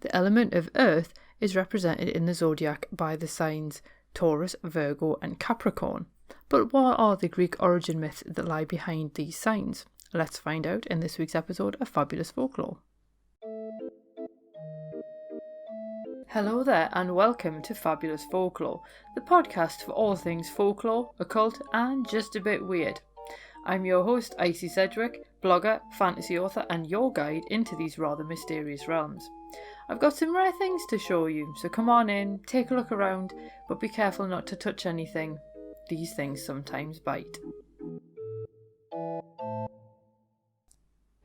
The element of earth is represented in the zodiac by the signs Taurus, Virgo and Capricorn. But what are the Greek origin myths that lie behind these signs? Let's find out in this week's episode of Fabulous Folklore. Hello there and welcome to Fabulous Folklore, the podcast for all things folklore, occult and just a bit weird. I'm your host Icy Sedgwick, blogger, fantasy author and your guide into these rather mysterious realms. I've got some rare things to show you, so come on in, take a look around, but be careful not to touch anything. These things sometimes bite.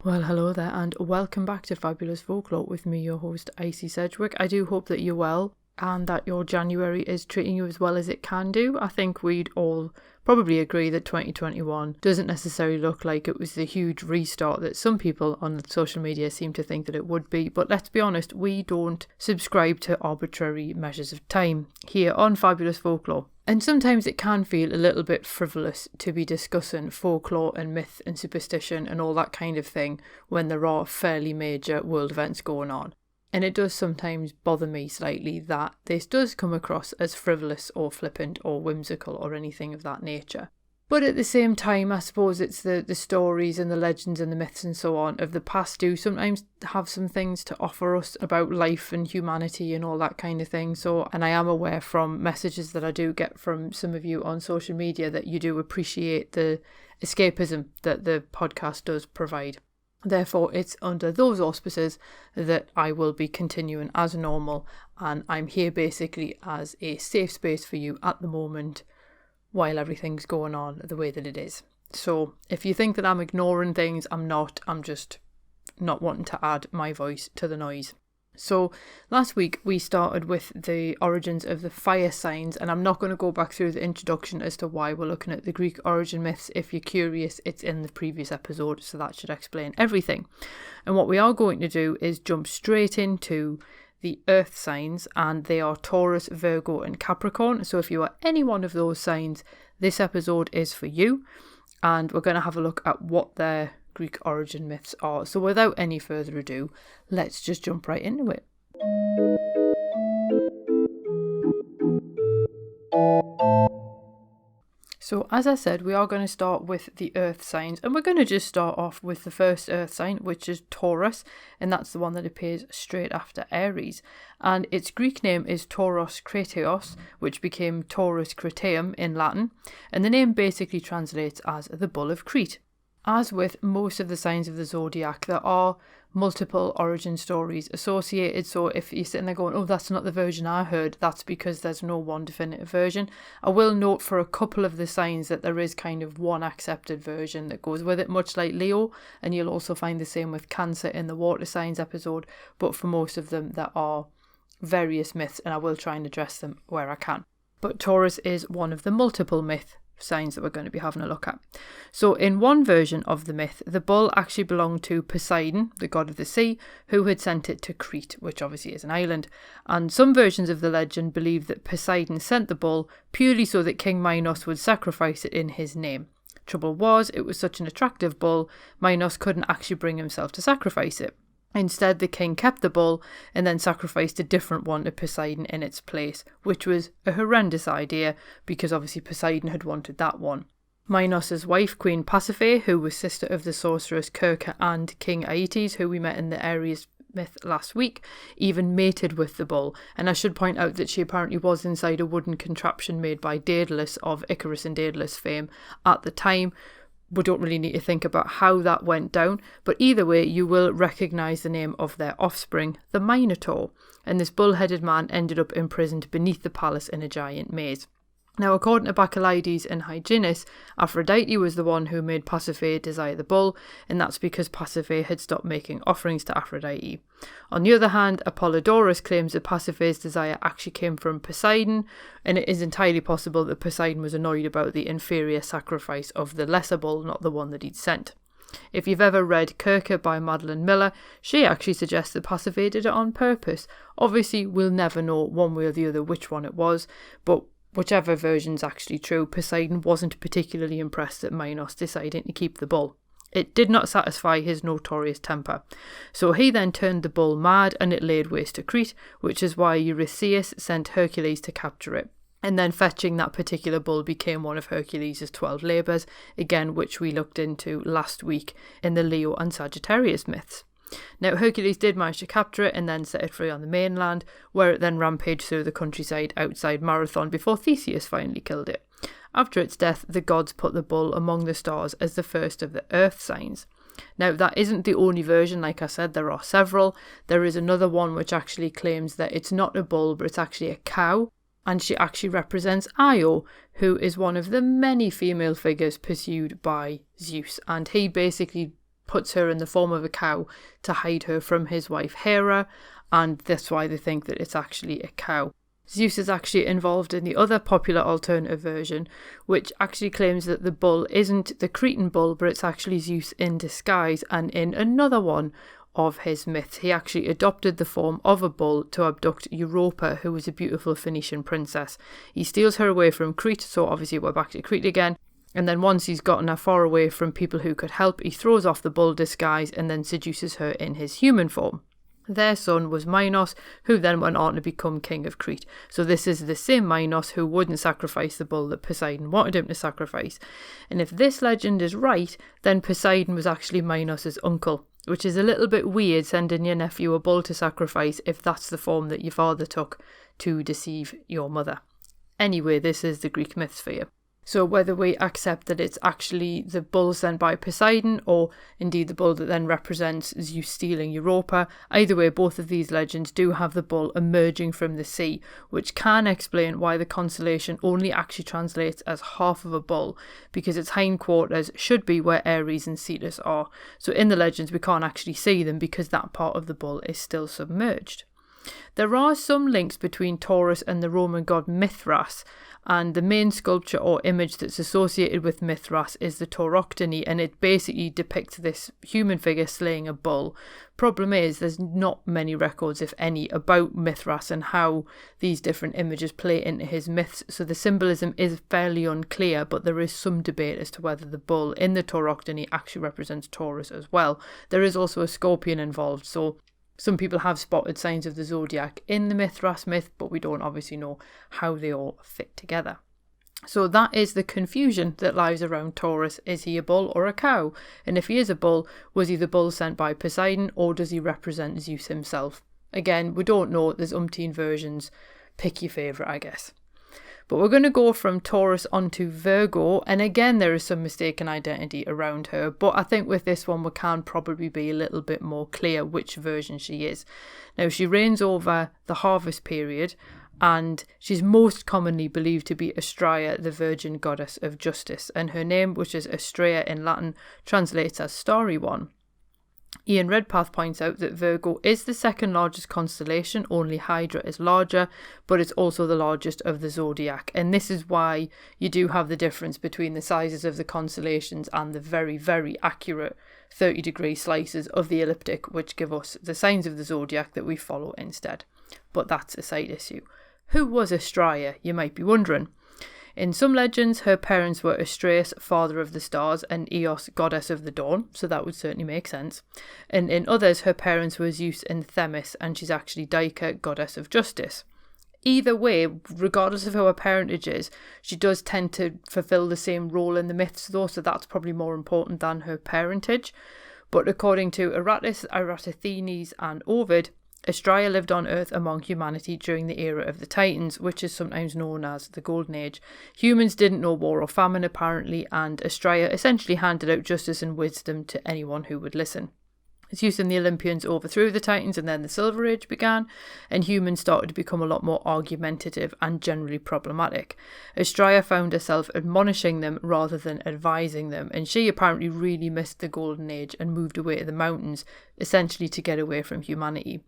Well, hello there and welcome back to Fabulous Folklore with me, your host Icy Sedgwick. I do hope that you're well and that your January is treating you as well as it can do. I think we'd all probably agree that 2021 doesn't necessarily look like it was the huge restart that some people on social media seem to think that it would be. But let's be honest, we don't subscribe to arbitrary measures of time here on Fabulous Folklore. And sometimes it can feel a little bit frivolous to be discussing folklore and myth and superstition and all that kind of thing when there are fairly major world events going on. And it does sometimes bother me slightly that this does come across as frivolous or flippant or whimsical or anything of that nature. But at the same time, I suppose it's the stories and the legends and the myths and so on of the past do sometimes have some things to offer us about life and humanity and all that kind of thing. So, and I am aware from messages that I do get from some of you on social media that you do appreciate the escapism that the podcast does provide. Therefore, it's under those auspices that I will be continuing as normal, and I'm here basically as a safe space for you at the moment while everything's going on the way that it is. So if you think that I'm ignoring things, I'm not. I'm just not wanting to add my voice to the noise. So last week we started with the origins of the fire signs, and I'm not going to go back through the introduction as to why we're looking at the Greek origin myths. If you're curious, it's in the previous episode, so that should explain everything. And what we are going to do is jump straight into the earth signs, and they are Taurus, Virgo and Capricorn. So if you are any one of those signs, this episode is for you, and we're going to have a look at what their Greek origin myths are. So without any further ado, let's just jump right into it. So as I said, we are going to start with the earth signs, and we're going to just start off with the first earth sign, which is Taurus, and that's the one that appears straight after Aries. And its Greek name is Tauros Krateos, which became Taurus Krateum in Latin, and the name basically translates as the Bull of Crete. As with most of the signs of the zodiac, there are multiple origin stories associated. So if you're sitting there going, oh, that's not the version I heard, that's because there's no one definitive version. I will note for a couple of the signs that there is kind of one accepted version that goes with it, much like Leo, and you'll also find the same with Cancer in the water signs episode. But for most of them, there are various myths, and I will try and address them where I can. But Taurus is one of the multiple myth signs that we're going to be having a look at. So in one version of the myth, the bull actually belonged to Poseidon, the god of the sea, who had sent it to Crete, which obviously is an island. And some versions of the legend believe that Poseidon sent the bull purely so that King Minos would sacrifice it in his name. Trouble was, it was such an attractive bull, Minos couldn't actually bring himself to sacrifice it. Instead, the king kept the bull and then sacrificed a different one to Poseidon in its place, which was a horrendous idea because obviously Poseidon had wanted that one. Minos' wife, Queen Pasiphae, who was sister of the sorceress Circe and King Aeetes, who we met in the Aries myth last week, even mated with the bull. And I should point out that she apparently was inside a wooden contraption made by Daedalus of Icarus and Daedalus fame at the time. We don't really need to think about how that went down, but either way you will recognise the name of their offspring, the Minotaur, and this bull-headed man ended up imprisoned beneath the palace in a giant maze. Now, according to Bacchylides and Hyginus, Aphrodite was the one who made Pasiphae desire the bull, and that's because Pasiphae had stopped making offerings to Aphrodite. On the other hand, Apollodorus claims that Pasiphae's desire actually came from Poseidon, and it is entirely possible that Poseidon was annoyed about the inferior sacrifice of the lesser bull, not the one that he'd sent. If you've ever read Circe by Madeline Miller, she actually suggests that Pasiphae did it on purpose. Obviously, we'll never know one way or the other which one it was, but whichever version's actually true, Poseidon wasn't particularly impressed at Minos deciding to keep the bull. It did not satisfy his notorious temper. So he then turned the bull mad and it laid waste to Crete, which is why Eurystheus sent Hercules to capture it. And then fetching that particular bull became one of Hercules' 12 labours, again which we looked into last week in the Leo and Sagittarius myths. Now Hercules did manage to capture it and then set it free on the mainland, where it then rampaged through the countryside outside Marathon before Theseus finally killed it. After its death, the gods put the bull among the stars as the first of the earth signs. Now, that isn't the only version, like I said, there are several. There is another one which actually claims that it's not a bull, but it's actually a cow, and she actually represents Io, who is one of the many female figures pursued by Zeus, and he basically puts her in the form of a cow to hide her from his wife Hera, and that's why they think that it's actually a cow. Zeus is actually involved in the other popular alternative version, which actually claims that the bull isn't the Cretan bull, but it's actually Zeus in disguise, and in another one of his myths, he actually adopted the form of a bull to abduct Europa, who was a beautiful Phoenician princess. He steals her away from Crete, so obviously we're back to Crete again, and then once he's gotten her far away from people who could help, he throws off the bull disguise and then seduces her in his human form. Their son was Minos, who then went on to become king of Crete. So this is the same Minos who wouldn't sacrifice the bull that Poseidon wanted him to sacrifice. And if this legend is right, then Poseidon was actually Minos' uncle, which is a little bit weird, sending your nephew a bull to sacrifice if that's the form that your father took to deceive your mother. Anyway, this is the Greek myths for you. So whether we accept that it's actually the bull sent by Poseidon, or indeed the bull that then represents Zeus stealing Europa, either way, both of these legends do have the bull emerging from the sea, which can explain why the constellation only actually translates as half of a bull, because its hindquarters should be where Ares and Cetus are. So in the legends we can't actually see them because that part of the bull is still submerged. There are some links between Taurus and the Roman god Mithras, and the main sculpture or image that's associated with Mithras is the Tauroctony, and it basically depicts this human figure slaying a bull. Problem is, there's not many records, if any, about Mithras and how these different images play into his myths, so the symbolism is fairly unclear, but there is some debate as to whether the bull in the Tauroctony actually represents Taurus as well. There is also a scorpion involved, so some people have spotted signs of the Zodiac in the Mithras myth, but we don't obviously know how they all fit together. So that is the confusion that lies around Taurus. Is he a bull or a cow? And if he is a bull, was he the bull sent by Poseidon, or does he represent Zeus himself? Again, we don't know. There's umpteen versions. Pick your favourite, I guess. But we're going to go from Taurus onto Virgo, and again there is some mistaken identity around her, but I think with this one we can probably be a little bit more clear which version she is. Now, she reigns over the harvest period, and she's most commonly believed to be Astraea, the virgin goddess of justice, and her name, which is Astraea in Latin, translates as starry one. Ian Redpath points out that Virgo is the second largest constellation, only Hydra is larger, but it's also the largest of the zodiac, and this is why you do have the difference between the sizes of the constellations and the very, very accurate 30-degree slices of the ecliptic, which give us the signs of the zodiac that we follow instead. But that's a side issue. Who was Astraea, you might be wondering? In some legends, her parents were Astraeus, father of the stars, and Eos, goddess of the dawn, so that would certainly make sense. And in others, her parents were Zeus and Themis, and she's actually Dica, goddess of justice. Either way, regardless of who her parentage is, she does tend to fulfill the same role in the myths though, so that's probably more important than her parentage. But according to Aratus, Eratosthenes, and Ovid, Astraea lived on Earth among humanity during the era of the Titans, which is sometimes known as the Golden Age. Humans didn't know war or famine apparently, and Astraea essentially handed out justice and wisdom to anyone who would listen. Zeus and the Olympians overthrew the Titans, and then the Silver Age began, and humans started to become a lot more argumentative and generally problematic. Astraea found herself admonishing them rather than advising them, and she apparently really missed the Golden Age and moved away to the mountains, essentially to get away from humanity.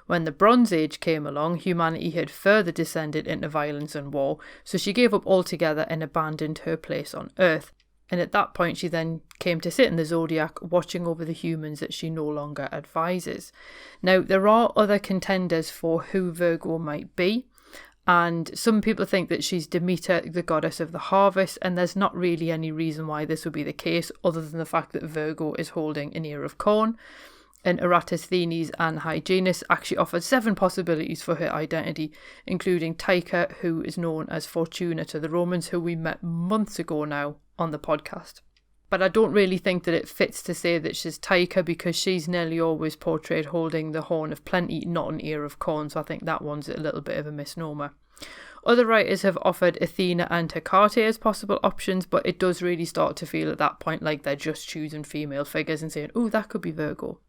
When the Bronze Age came along, humanity had further descended into violence and war, so she gave up altogether and abandoned her place on Earth. And at that point she then came to sit in the Zodiac, watching over the humans that she no longer advises. Now, there are other contenders for who Virgo might be, And some people think that she's Demeter, the goddess of the harvest, and there's not really any reason why this would be the case other than the fact that Virgo is holding an ear of corn. And Eratosthenes and Hyginus actually offered 7 possibilities for her identity, including Tyche, who is known as Fortuna to the Romans, who we met months ago now on the podcast. But I don't really think that it fits to say that she's Tyche, because she's nearly always portrayed holding the horn of plenty, not an ear of corn, so I think that one's a little bit of a misnomer. Other writers have offered Athena and Hecate as possible options, but it does really start to feel at that point like they're just choosing female figures and saying, oh, that could be Virgo.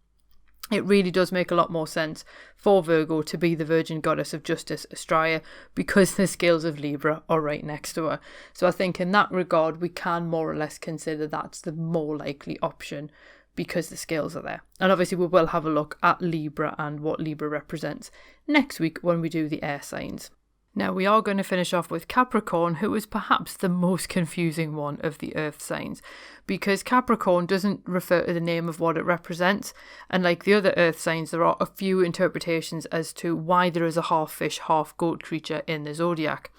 It really does make a lot more sense for Virgo to be the virgin goddess of justice, Astraea, because the scales of Libra are right next to her. So I think in that regard, we can more or less consider that's the more likely option because the scales are there. And obviously we will have a look at Libra and what Libra represents next week when we do the air signs. Now we are going to finish off with Capricorn, who is perhaps the most confusing one of the earth signs, because Capricorn doesn't refer to the name of what it represents, and like the other earth signs, there are a few interpretations as to why there is a half fish, half goat creature in the zodiac.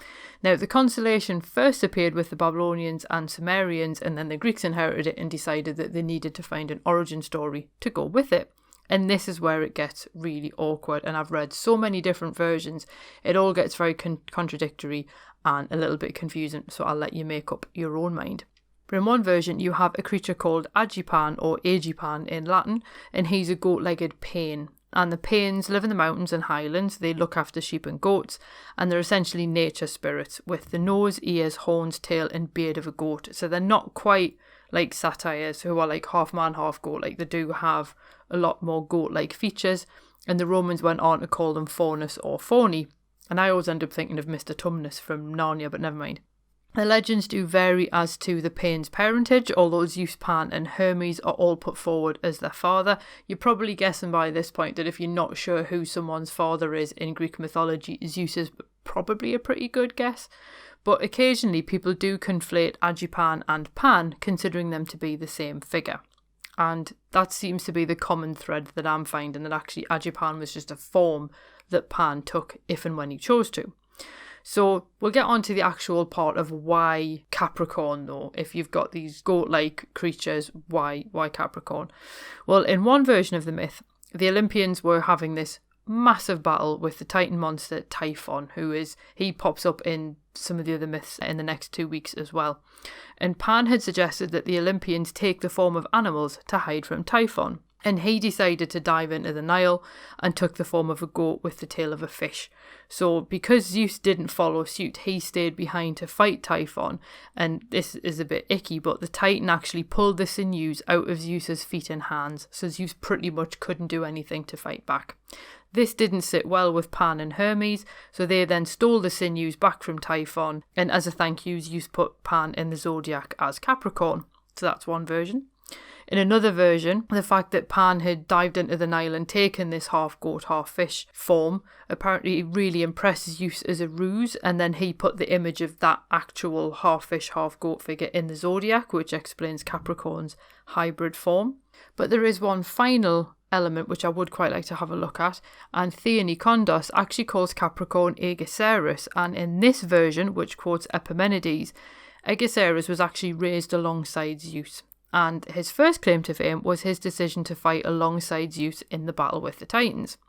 Now the constellation first appeared with the Babylonians and Sumerians, and then the Greeks inherited it and decided that they needed to find an origin story to go with it. And this is where it gets really awkward, and I've read so many different versions, it all gets very contradictory and a little bit confusing, so I'll let you make up your own mind. But in one version you have a creature called Agipan, or Agipan in Latin, and he's a goat-legged pain. And the pains live in the mountains and highlands, they look after sheep and goats, and they're essentially nature spirits with the nose, ears, horns, tail and beard of a goat. So they're not quite like satyrs, who are like half man, half goat. Like, they do have a lot more goat-like features, and the Romans went on to call them Faunus or Fauni. And I always end up thinking of Mr. Tumnus from Narnia, but never mind. The legends do vary as to the pain's parentage, although Zeus, Pan and Hermes are all put forward as their father. You're probably guessing by this point that if you're not sure who someone's father is in Greek mythology, Zeus is probably a pretty good guess. But occasionally people do conflate Agipan and Pan, considering them to be the same figure. And that seems to be the common thread that I'm finding, that actually Agipan was just a form that Pan took if and when he chose to. So we'll get on to the actual part of why Capricorn, though. If you've got these goat-like creatures, why Capricorn? Well, in one version of the myth, the Olympians were having this massive battle with the Titan monster Typhon, he pops up in some of the other myths in the next 2 weeks as well. And Pan had suggested that the Olympians take the form of animals to hide from Typhon. And he decided to dive into the Nile and took the form of a goat with the tail of a fish. So because Zeus didn't follow suit, he stayed behind to fight Typhon. And this is a bit icky, but the Titan actually pulled the sinews out of Zeus's feet and hands, so Zeus pretty much couldn't do anything to fight back. This didn't sit well with Pan and Hermes, so they then stole the sinews back from Typhon, and as a thank you, Zeus put Pan in the zodiac as Capricorn. So that's one version. In another version, the fact that Pan had dived into the Nile and taken this half goat, half fish form apparently really impresses Zeus as a ruse, and then he put the image of that actual half fish, half goat figure in the zodiac, which explains Capricorn's hybrid form. But there is one final element which I would quite like to have a look at, and Theone Kondos actually calls Capricorn Aegiceras, and in this version, which quotes Epimenides, Aegiceras was actually raised alongside Zeus. And his first claim to fame was his decision to fight alongside Zeus in the battle with the Titans.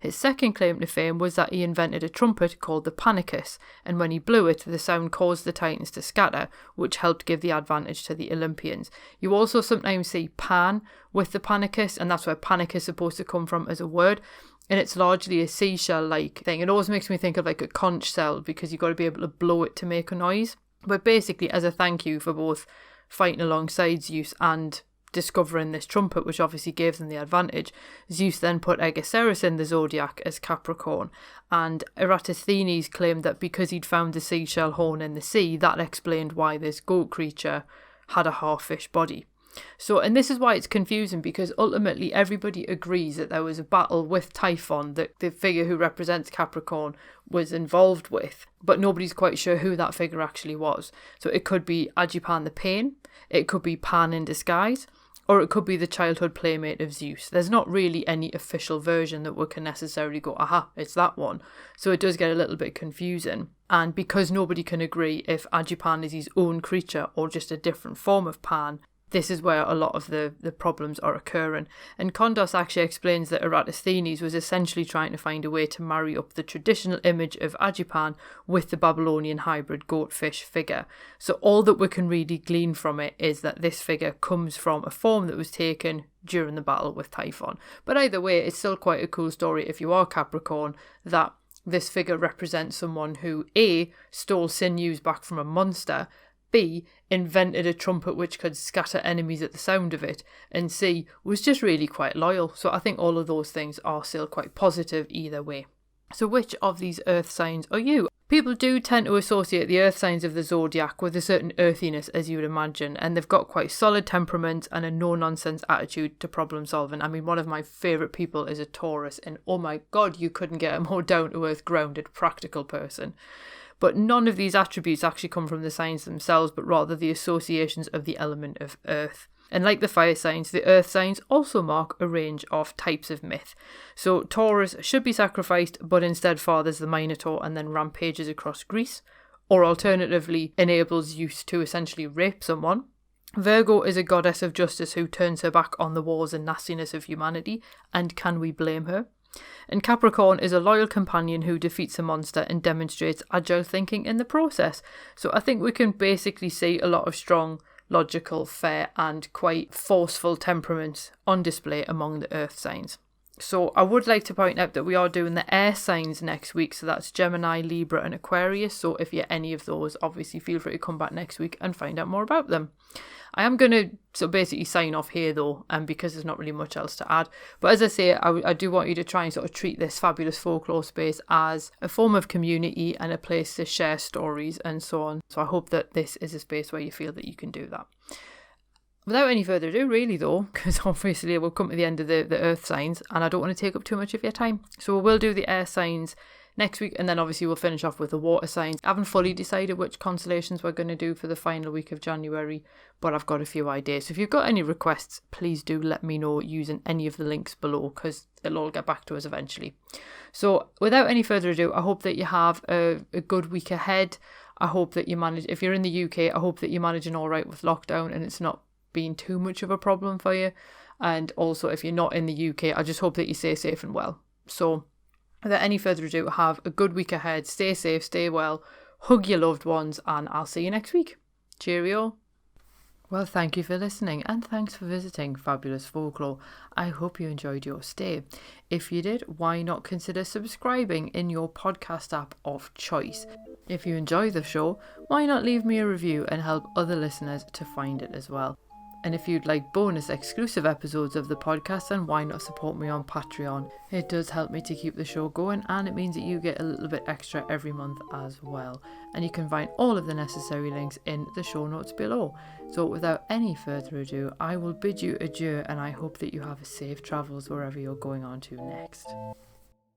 His second claim to fame was that he invented a trumpet called the panicus, and when he blew it, the sound caused the Titans to scatter, which helped give the advantage to the Olympians. You also sometimes see Pan with the panicus, and that's where panic is supposed to come from as a word, and it's largely a seashell-like thing. It always makes me think of like a conch shell, because you've got to be able to blow it to make a noise. But basically, as a thank you for both fighting alongside Zeus and discovering this trumpet, which obviously gave them the advantage, Zeus then put Aegiceras in the zodiac as Capricorn, and Eratosthenes claimed that because he'd found the seashell horn in the sea, that explained why this goat creature had a half-fish body. So, and this is why it's confusing, because ultimately everybody agrees that there was a battle with Typhon that the figure who represents Capricorn was involved with, but nobody's quite sure who that figure actually was. So it could be Agipan the Pain, it could be Pan in disguise, or it could be the childhood playmate of Zeus. There's not really any official version that we can necessarily go, aha, it's that one. So it does get a little bit confusing. And because nobody can agree if Agipan is his own creature or just a different form of Pan, this is where a lot of the problems are occurring. And Kondos actually explains that Eratosthenes was essentially trying to find a way to marry up the traditional image of Agipan with the Babylonian hybrid goatfish figure. So all that we can really glean from it is that this figure comes from a form that was taken during the battle with Typhon. But either way, it's still quite a cool story if you are Capricorn, that this figure represents someone who A, stole sinews back from a monster, B, invented a trumpet which could scatter enemies at the sound of it, and C, was just really quite loyal. So I think all of those things are still quite positive either way. So which of these earth signs are you? People do tend to associate the earth signs of the zodiac with a certain earthiness, as you would imagine, and they've got quite solid temperament and a no-nonsense attitude to problem solving. I mean, one of my favourite people is a Taurus, and oh my god, you couldn't get a more down-to-earth, grounded, practical person. But none of these attributes actually come from the signs themselves, but rather the associations of the element of earth. And like the fire signs, the earth signs also mark a range of types of myth. So Taurus should be sacrificed, but instead fathers the Minotaur and then rampages across Greece, or alternatively enables Zeus to essentially rape someone. Virgo is a goddess of justice who turns her back on the wars and nastiness of humanity, and can we blame her? And Capricorn is a loyal companion who defeats a monster and demonstrates agile thinking in the process. So I think we can basically see a lot of strong, logical, fair and quite forceful temperaments on display among the earth signs. So I would like to point out that we are doing the air signs next week, so that's Gemini, Libra and Aquarius. So if you're any of those, obviously feel free to come back next week and find out more about them. I am going to basically sign off here though, because there's not really much else to add. But as I say, I do want you to try and sort of treat this fabulous folklore space as a form of community and a place to share stories and so on. So I hope that this is a space where you feel that you can do that. Without any further ado, really though, because obviously we'll come to the end of the earth signs and I don't want to take up too much of your time. So we will do the air signs next week, and then obviously we'll finish off with the water signs. I haven't fully decided which constellations we're going to do for the final week of January, but I've got a few ideas. So if you've got any requests, please do let me know using any of the links below, because it'll all get back to us eventually. So without any further ado, I hope that you have a good week ahead. I hope that you manage, if you're in the UK, I hope that you're managing all right with lockdown and it's not being too much of a problem for you. And also if you're not in the UK, I just hope that you stay safe and well. So without any further ado, have a good week ahead. Stay safe, stay well, hug your loved ones, and I'll see you next week. Cheerio. Well, thank you for listening, and thanks for visiting Fabulous Folklore. I hope you enjoyed your stay. If you did, why not consider subscribing in your podcast app of choice? If you enjoy the show, why not leave me a review and help other listeners to find it as well? And if you'd like bonus exclusive episodes of the podcast, then why not support me on Patreon? It does help me to keep the show going, and it means that you get a little bit extra every month as well. And you can find all of the necessary links in the show notes below. So without any further ado, I will bid you adieu, and I hope that you have safe travels wherever you're going on to next.